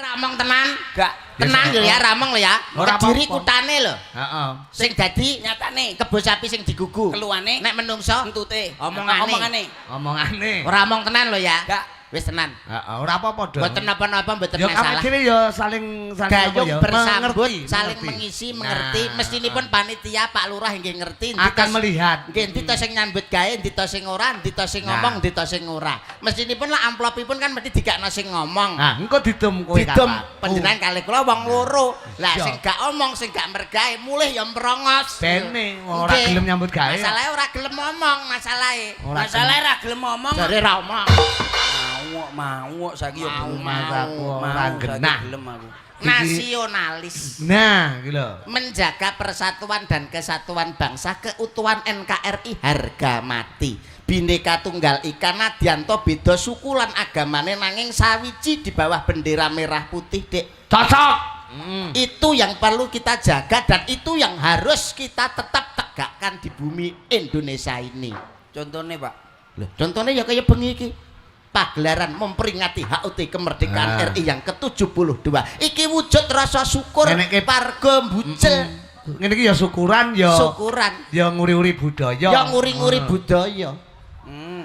ramong tenan. Gak Tenang lho ya, ramong lho ya. Kediri kutane lho. Heeh. Sing dadi nyatane kebo sapi sing digugu. keluane Nek menungso entute omongane. Omongane. Ora omong tenan lho ya. Gak Wis tenan. heeh, ora apa-apa dong. Mboten napa-napa mboten Ya masalah. kami dhewe ya saling Gayung bersambut, mengerti, saling mengerti. mengisi, mengerti. Mestinipun panitia Pak Lurah nggih ngerti akan melihat. nggih endi to sing nyambut gawe, endi to sing ora, endi to sing ngomong, endi to sing ora. Mestinipun lah amplopipun kan mesti digakno sing ngomong. Nah, engko didum kowe Didum kapan? panjenengan kalih kula wong loro. Lah Iya. sing gak omong, sing gak mergawe mulih ya merongos. Bene ora Nggih. gelem nyambut gawe. Masalahe ora gelem ngomong, masalahe. Ora ora gelem ngomong. Jare ra omong. Mau saiki yo Mau, aku ora genah. gelem aku. Nasionalis. Nah, gitu lho. Menjaga persatuan dan kesatuan bangsa, keutuhan NKRI harga mati. Bhinneka Tunggal Ika nadyanto beda suku lan agamane nanging sawiji di bawah bendera merah putih, Dek. Cocok. Itu yang perlu kita jaga dan itu yang harus kita tetap tegakkan di bumi Indonesia ini. Contohnya, Pak. Loh, contohnya ya kayak bengi iki. Pagelaran memperingati HUT kemerdekaan RI yang ke-72. Iki wujud rasa syukur warga Mbucel. Ngene iki ya syukuran ya. Syukuran. Ya nguri-uri budaya. Ya nguri-nguri budaya.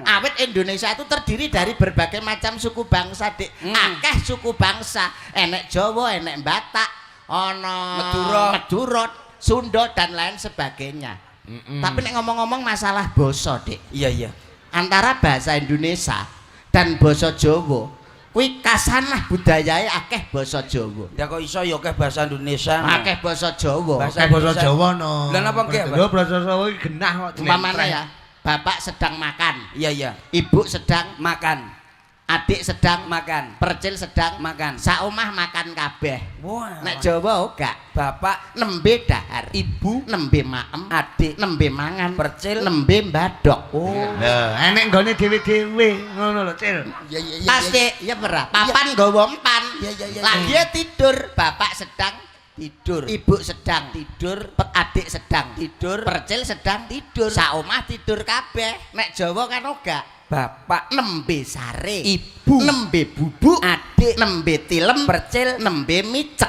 Awit Indonesia itu terdiri dari berbagai macam suku bangsa, Dik. Akeh suku bangsa, enek Jawa, enek Batak, ana Madura, Sunda dan lain sebagainya. Tapi nek ngomong-ngomong masalah basa, Dik. Iya. Antara bahasa Indonesia dan basa Jawa, kuwi kasanah budayae akeh basa Jawa. Ya kok iso ya akeh bahasa Indonesia. Akeh basa Jawa. Akeh basa Jawa no. Lah napa nggih, Pak? Lho basa Jawa iki genah kok. Umpamane ya, bapak sedang makan, Iya. ibu sedang Makan, adik sedang makan, percil sedang makan. saomah makan kabeh. Wah. Nek Jawa ora. Bapak, Nembe dahar, ibu, nembe maem, adik, nembe mangan, percil, nembe mbadok. oh. Lah, enek nggone dhewe-dhewe ngono lho, Cil. Iya. Pasti ya ora. Papan nggawa empan. Iya. Lagi ya tidur, bapak sedang Tidur, ibu sedang tidur, adik sedang tidur, percil sedang tidur. saomah tidur kabeh. Nek Jawa kan ora. Bapak, Nembe sare, ibu, nembe bubuk, adik, nembe tilem, percil. nembe micek.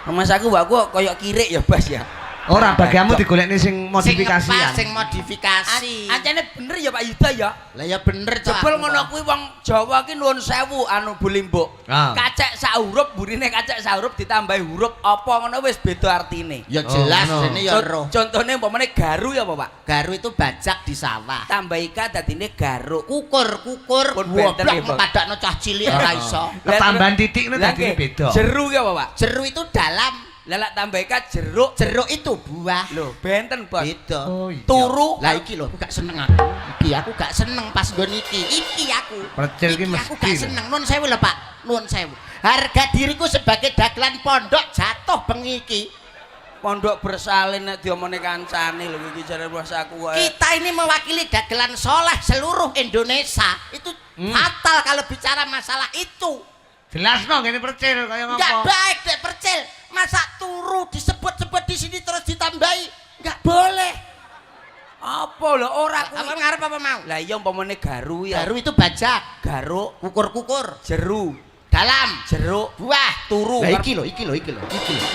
Mas aku kok koyok kirik ya, Bas ya. Ora bagianmu digolekne sing Sing modifikasian. ngepas, sing modifikasi. Ancene bener ya Pak Yuda ya. Lah ya bener cok. Jebul ngono kuwi wong Jawa ki nuwun sewu anu bulimbuk. Ah. Kacek sak huruf burine kacek sak huruf ditambahi huruf apa ngono wis beda artine. Ya jelas Oh, ini ya roh. Contone umpamane garu ya apa Pak? Garu itu bajak di sawah. Tambah ika dadine garuk. Kukur Pun benten ya, goblok Bang. padakno cah cilik ora iso. Ketambahan titik itu Lah, dadine nggih. beda. Jeru ya apa Pak? Jeru itu dalam, Lah lek tambah ika jeruk. jeruk itu buah. Lho, benten Bos. Beda. Oh, iya. Turu. Lah iki lho aku gak seneng aku. Iki aku gak seneng pas nggon iki. Iki aku. Percil ki Iki aku mesti gak lho. seneng. Nuwun sewu lho Pak. Nuwun sewu. Harga diriku sebagai dagelan pondok jatuh bengi iki. Pondok bersalin nek diomone kancane lho iki jare bos aku wae. Kita ini mewakili dagelan soleh seluruh Indonesia. Itu fatal kalau bicara masalah itu. Jelas no ngene percil kaya Enggak ngopo. baik Dek Percil. Masa turu disebut-sebut di sini terus ditambahi. Enggak boleh. Apa lho ora Apa kuwi? ngarep apa mau? Lah iya umpamane garu ya. Garu itu bajak, Garuk, kukur-kukur, jeru, dalam, jeruk, buah, turu. Lah iki lho, iki lho, iki lho, iki lho.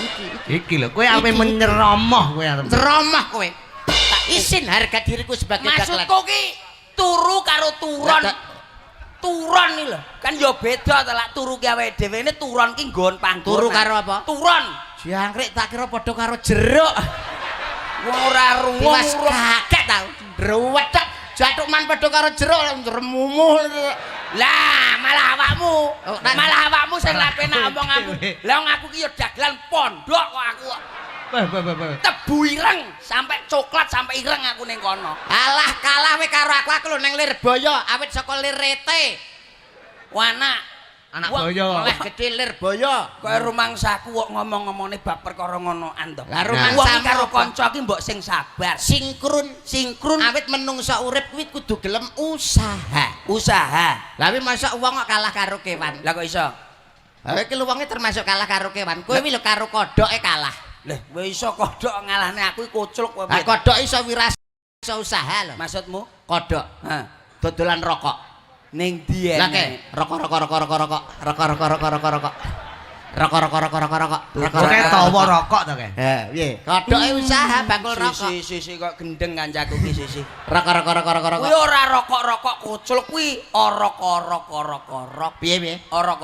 Iki lho, kowe ape menyeromoh kowe arep. Ceromah kowe. Tak isin harga diriku sebagai dagelan. Maksudku ki turu karo turon. Lah, Turon iki lho. Kan ya beda ta lek turu ki awake dhewe ne turon ki nggon panggonan. Turu karo apa? Turon. Jangkrik tak kira padha karo jeruk. Wong ora Tiwas rungu. kakek tau. Ruwet tak jatuk man padha karo jeruk remumuh. Lah, malah awakmu. Oh, nah. Malah awakmu sing lapena omong aku. Lah wong aku ki ya dagelan pondok kok aku. Bah. Tebu ireng sampai coklat sampai ireng aku ning kono. Alah kalah we karo aku lho ning Lirboyo, awit saka Lirete. Wana Anak Wah, boyo. Oleh gede Lirboyo. kowe rumangsaku kok ngomong-ngomongane bab perkara ngonoan to. Lah Wong rumangsamu iki karo apa? kanca ki mbok sing sabar. Sinkron awit menungsa urip kuwi kudu gelem usaha. Usaha. Lah masa wong kok kalah karo kewan. Lah kok iso? Lah iki lho wonge termasuk kalah karo kewan. Kowe iki lho karo kodhoke kalah. Lah kowe iso kodhok ngalahne aku kucluk kowe. Lah kodhok iso wirasa iso usaha lho. Maksudmu? Kodhok Hah. dodolan rokok. Ning ndi Lah ke rokok. Oke tawa rokok to ke. Ha, piye? Kodhoke usaha bakul rokok. Sisi kok gendeng kancaku ki sisi. Rokok. Kuwi ora rokok-rokok kucul kuwi orok-orok. Piye? Orok.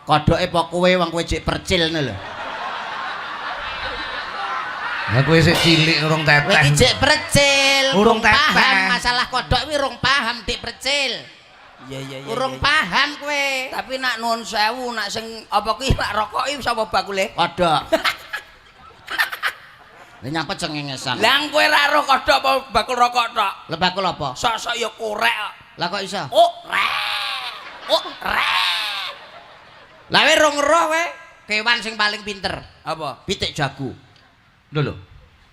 Kodhoke apa kowe wong kowe jek percil ngono lho. Lah kowe sik cilik urung Kowe teteh. iki jek percil. Urung paham teteh. masalah kodhok kuwi urung paham dik percil. Iya. Urung paham kowe. Tapi nak nuwun sewu nak sing apa kuwi nak rokok iki sapa bakule? Kodhok. Lah nyapa cengengesan. Lah kowe ra ro kodhok apa bakul rokok tok? Lah bakul apa? Sok-sok ya korek kok. Lah kok iso? Rek. Lah kowe rong roh kowe kewan sing paling pinter. Apa? Pitik jago. Lho.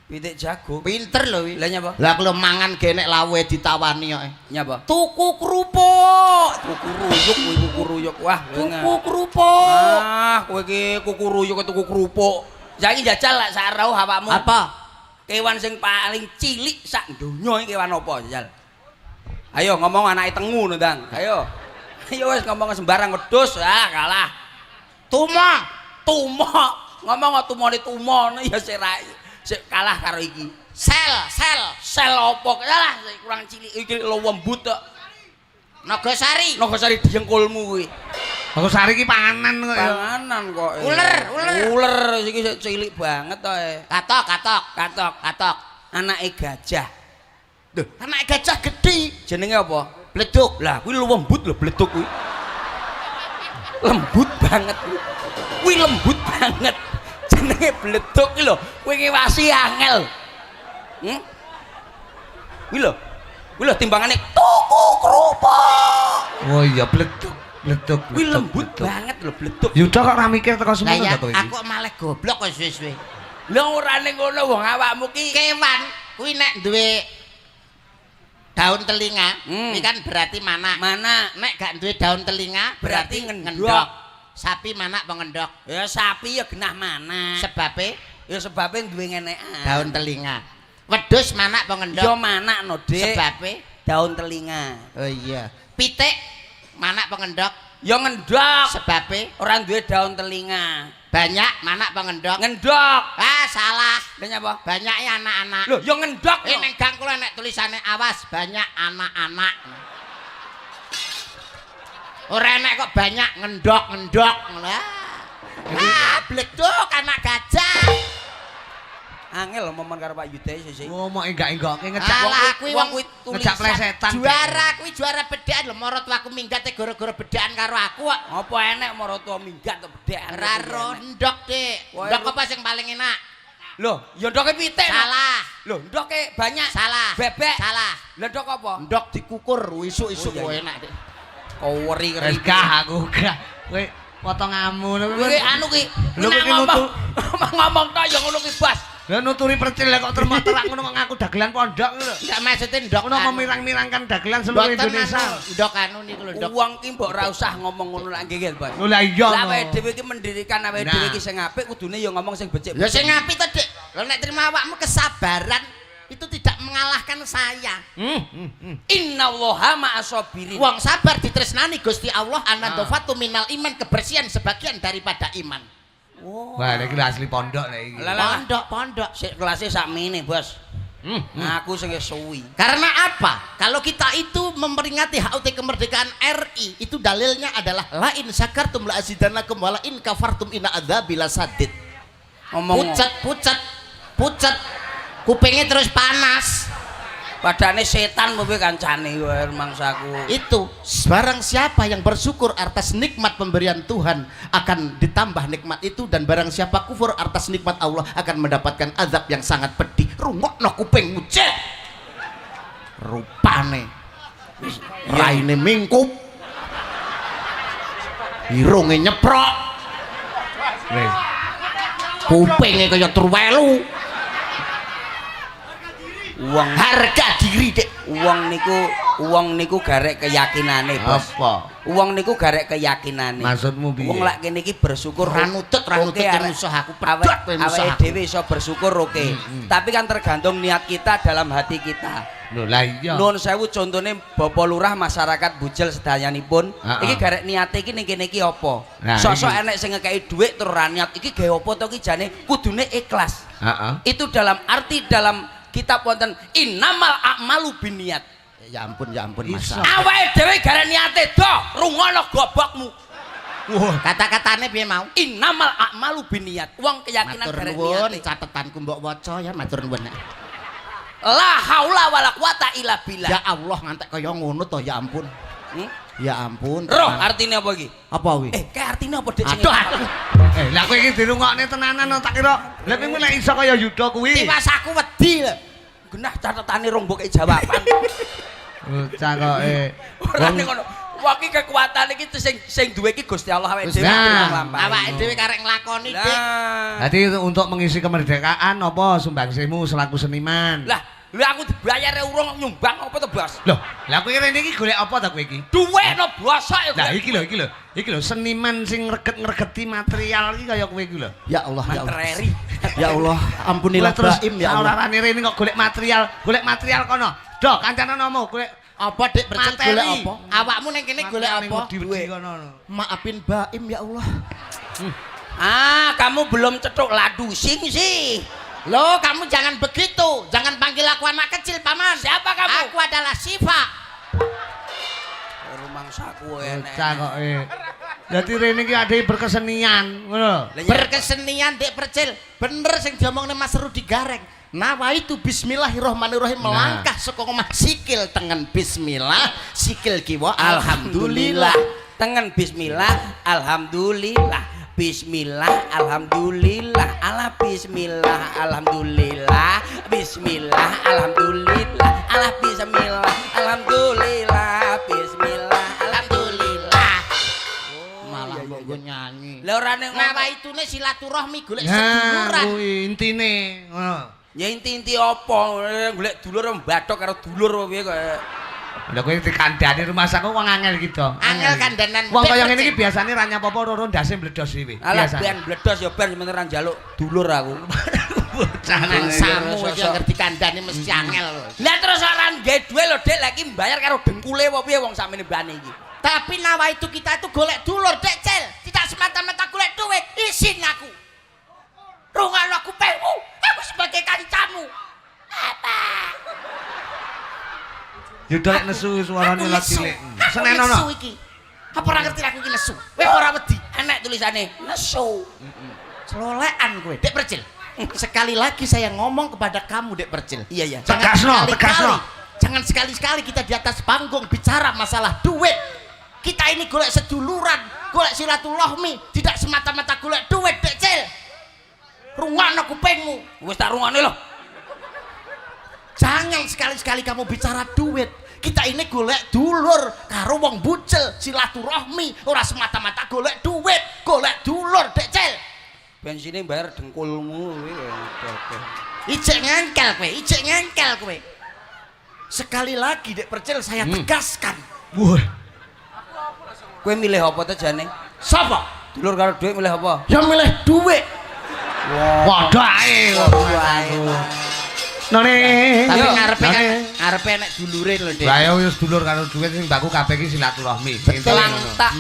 Pitik jago. Pinter lho kuwi. Lah nyapa? Lah kalau mangan genek lawe ditawani kok. Nyapa? Tuku kerupuk. Kuku ruyuk. Wah, Tuku kerupuk. kowe iki kuku ruyuk tuku kerupuk. Saiki jajal lak sak rauh awakmu. Apa? Kewan sing paling cilik sak donya iki kewan apa jajal? Ayo ngomong anake tengu Ndang. Ayo. Ayo wis ngomong sembarang wedhus. Ah, kalah. Tumo. Ngomong kok tumone tumo ya sik kalah karo iki. Sel opo kalah kurang cilik iki lembut kok. Nagasari Diengkulmu kuwi. Aku sari iki panganan kok ya. Panganan kok. Uler. Iki sik cilik banget to. Katok. Anake gajah. Lho, anak gajah gedhi. Jenenge apa? Bleduk. Lah kuwi lembut lho bleduk kuwi. Lembut banget kuwi. Kuwi lembut banget. Jenenge bleduk ki lho, kowe ngiwasi angel. Kuwi lho timbangane tuku kerupuk. Oh iya bleduk. Kuwi lembut banget lho bleduk. Yuda kok ora mikir teko Lah semono ya to kowe iki. aku malah goblok kok suwe-suwe. Lah ora ning ngono wong awakmu ki Kewan kuwi nek duwe daun telinga, Hmm. ini kan berarti mana? Nek gak duwe daun telinga Berarti berarti ngendok. ngendok. Sapi mana pengendok? ya sapi ya genah mana. Sebabe Ya sebabnya duwe ngenekan. daun telinga. Wedhus mana pengendok? Ya mana no Dik. Sebabe Daun telinga. oh iya. Pitik mana pengendok? Ya ngendok. Sebabe Orang duwe daun telinga. banyak mana pengendok? Ngendok. Ah salah. Lah nyapa? Banyaknya anak-anak. Loh, ya ngendok. Ini No. neng gang kula nek tulisannya awas banyak anak-anak. Ora enek kok banyak ngendok. Bleduk anak gajah. Angel momon karo Pak Yuda sih. Ngomong enggak-enggake ngejak Alah kuwi wong kuwi ngejak plesetan. juara kuwi juara bedaan lho marot aku minggat gara-gara bedaan karo aku kok. Apa enek maroto minggat to bedhekan. Raro ndok, Dik. Wah, Ndok apa sing paling enak? Loh, ya ndoke pitik. no. Salah. Loh, ndoke banyak. Salah. Bebek. Salah. Lah ndok apa? Ndok dikukur isuk-isuk Oh, kok iya, iya. enak, Dik. Koweri-keri. Gah aku gah. Kowe potonganmu. Kuwi anu ki. Lho, nek kuwi ngomong ngomong tok ya ngono ki Bas. Lah nuturi percil kok termotorak ngono kok ngaku dagelan pondok lho. Enggak maksudnya ndok Ngono memirang-mirangkan dagelan seluruh Indonesia. Ndok anu niku lho, ndok. Wong ki mbok ora usah ngomong ngono lak nggih, Bas. Lho lah iya. Lah no. awake dhewe iki mendirikan awake Nah. dhewe iki sing apik kudune ya ngomong sing becik. Lho sing apik to, Dik. Lho nek terima awakmu kesabaran itu tidak mengalahkan saya. Innallaha ma'asabirin. Wong sabar ditresnani Gusti Allah anandofatu minal iman kebersihan sebagian daripada iman. Oh. Wah, iki asli pondok lah iki. Lah. Pondok. Sik kelasé sakmene, Bos. Aku sing suwi. Karena apa? Kalau kita itu memperingati HUT kemerdekaan RI, itu dalilnya adalah la in syakartum la azidannakum wa la in kafartum inna adzabi lasadid. Ngomong Pucet. Kupingnya terus panas. padane setan mobe kancane wae mangsaku. Itu barang siapa yang bersyukur atas nikmat pemberian Tuhan akan ditambah nikmat itu, dan barang siapa kufur atas nikmat Allah akan mendapatkan azab yang sangat pedih. Rungokno kupingmu, cek. Rupane raine mingkup, irunge nyeprok, Wis. kupingnya kaya turwelu. Wong Harga diri, Dek. wong niku garek keyakinane, Bos. Apa? Wong niku garek keyakinane. Maksudmu piye? Wong lak kene iki bersyukur Ra nutut Oke, yang arek- musuh aku pedot kowe musuh awake aku. dhewe iso bersyukur oke. Tapi kan tergantung niat kita dalam hati kita. Lho lah iya. Nuwun sewu contone Bapak Lurah masyarakat Bujel sedayanipun. Iki garek niate iki ning kene iki apa? Nah, Sok-sok iki. enek sing ngekeki dhuwit terus ra niat iki gawe apa to iki jane kudune ikhlas. Heeh. Itu dalam arti dalam kitab wonten innamal a'malu binniyat. Ya ampun Mas. Iso. Awake dhewe garek niate do rungono gobokmu. Wah, kata-katane piye mau? Innamal a'malu binniyat. Wong keyakinan Matur garek nuwun, niate. catetanku mbok waca ya matur nuwun. La haula wala quwata illa billah. Ya Allah ngantek kaya ngono to ya ampun. Hmm? Ya ampun. Roh artine apa iki? Apa kuwi? Kayak artine apa Dik sing? Aduh. Lah kowe iki dirungokne tenanan tak kira. Lah kowe nek iso kaya Yuda kuwi. Tiwas aku wedi lho. Genah catetane rong mbok jawaban. Bocah kok Ora ning ngono. Wah iki kekuatan iki sing duwe iki Gusti Allah awake dhewe. Nah. Awake dhewe karek nglakoni dik. Lah. Jadi untuk mengisi kemerdekaan apa sumbangsihmu selaku seniman? Lah aku dibayar urung nyumbang apa to, Bos? Loh, lah kowe rene iki golek apa ta kowe iki? Duwe no bosok ya. Lah iki lho seniman sing ngreget-ngregeti material iki kaya kowe iki lho. Ya Allah ya Allah. Tereri. Ya Allah, ampunilah Baim ya Allah. Ora rene kok golek material kono. Doh, kancane nomo golek Apa dik percet materi. golek apa? Awakmu ning kene golek apa? Duwe kono. Maafin Baim ya Allah. Kamu belum cetuk ladusing sih. Loh, kamu jangan begitu. Jangan panggil aku anak kecil, Paman. Siapa kamu? Aku adalah Siva. Rumangsaku Bocah kok Dadi rene iki ade berkesenian, ngono. Berkesenian dik percil. Bener sing diomongne Mas Rudi Gareng. Nawaitu bismillahirrahmanirrahim melangkah saka omah sikil tengen bismillah, sikil kiwa alhamdulillah. Tengen bismillah, alhamdulillah. Bismillah, alhamdulillah. Ala bismillah, alhamdulillah. Bismillah, alhamdulillah. Ala bismillah, alhamdulillah. Bismillah, alhamdulillah. Malah mbok nyanyi. Lah ora ning Nawaitune silaturahmi golek Nah, seduluran. kuwi intine, ngono. ya inti-inti apa? Golek dulur mbadhok karo dulur piye kok. Lah kowe dikandani rumah saku wong angel iki to. Angel kandanan. Wong Dik kaya ngene percil. iki biasane ra nyapa apa loro ndase mbledos dhewe. Alah Biasane. ben bledos ya ben sementara njaluk dulur aku. Jangan samu iki ngerti kandhane mesti angel. Lah terus ora nggih duwe lho Dik, lagi mbayar karo dengkule apa piye wong sakmene bane iki. Tapi nawaitu kita itu golek dulur, Dek Cel. Tidak semata-mata golek duit, isin aku. Rungono kupingmu, aku sebagai kancamu. Apa? Yuda nesu suarane Aku lagi nesu. cilik. Aku Senenono. nesu iki. Apa ora ngerti aku iki nesu? Kowe ora wedi. Enek tulisane nesu. Celolekan kowe, Dek Percil. Sekali lagi saya ngomong kepada kamu, Dek Percil. Iya iya. Tegasno, tegasno. Jangan sekali-sekali kita di atas panggung bicara masalah duit. Kita ini golek seduluran, golek silaturahmi, tidak semata-mata golek duit, Dek Cil. Rungono kupingmu. Wis tak rungokne lho. Jangan sekali-sekali kamu bicara duit. Kita ini golek dulur karo wong bucel, silaturahmi, ora semata-mata golek duit, golek dulur, Dek Cil. Bensine bayar dengkulmu kuwi. Ijek ngengkel kowe, ijek ngengkel kowe. Sekali lagi Dek Percil saya tegaskan. Wah, Kowe milih apa to jane? Sapa? Dulur karo dhuwit milih apa? Yang milih duit. waduh ae. None. Tapi yo, ngarepe kan none. ngarepe enek dulure lho, Dek. Lah ya wis dulur karo duit sing baku kabeh iki silaturahmi. Intine ngono. Tak